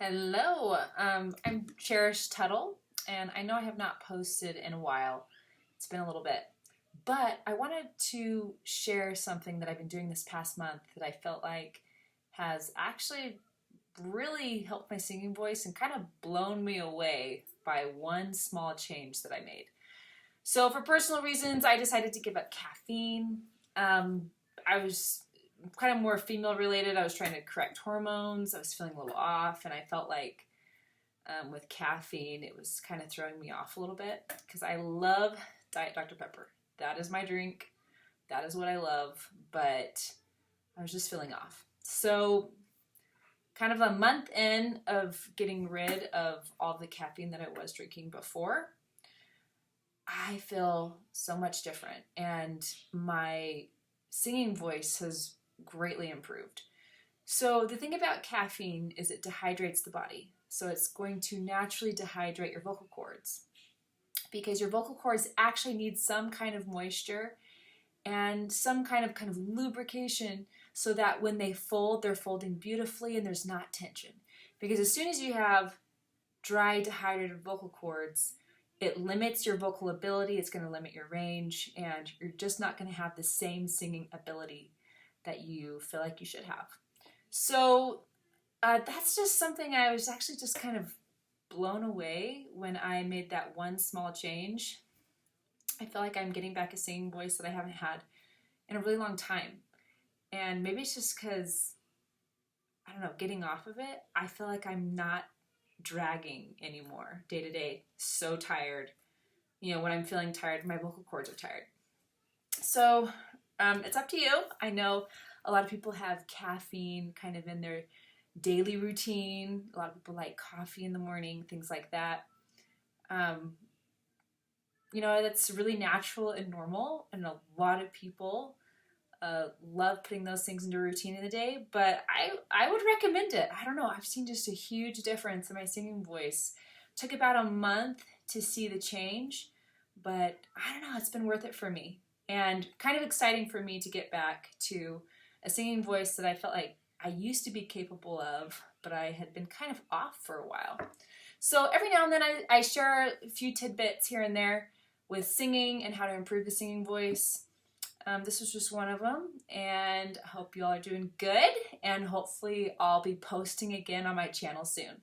Hello, I'm Cherish Tuttle, and I know I have not posted in a while. It's been a little bit, but I wanted to share something that I've been doing this past month that I felt like has actually really helped my singing voice and kind of blown me away by one small change that I made. So, for personal reasons, I decided to give up caffeine. I was kind of more female related. I was trying to correct hormones. I was feeling a little off, and I felt like with caffeine, it was kind of throwing me off a little bit because I love Diet Dr. Pepper. That is my drink. That is what I love, but I was just feeling off. So, kind of a month in of getting rid of all the caffeine that I was drinking before, I feel so much different, and my singing voice has greatly improved. So the thing about caffeine is it dehydrates the body. So it's going to naturally dehydrate your vocal cords because your vocal cords actually need some kind of moisture and some kind of lubrication so that when they fold, they're folding beautifully and there's not tension. Because as soon as you have dry, dehydrated vocal cords, it limits your vocal ability, it's going to limit your range, and you're just not going to have the same singing ability that you feel like you should have. So that's just something I was actually just kind of blown away when I made that one small change. I feel like I'm getting back a singing voice that I haven't had in a really long time. And maybe it's just because, I don't know, getting off of it, I feel like I'm not dragging anymore day to day. So tired. When I'm feeling tired, my vocal cords are tired. So it's up to you. I know a lot of people have caffeine kind of in their daily routine. A lot of people like coffee in the morning, things like that. That's really natural and normal, and a lot of people love putting those things into a routine in the day, but I would recommend it. I don't know, I've seen just a huge difference in my singing voice. It took about a month to see the change, but I don't know, it's been worth it for me. And kind of exciting for me to get back to a singing voice that I felt like I used to be capable of, but I had been kind of off for a while. So every now and then I share a few tidbits here and there with singing and how to improve the singing voice. This was just one of them, and I hope you all are doing good, and hopefully I'll be posting again on my channel soon.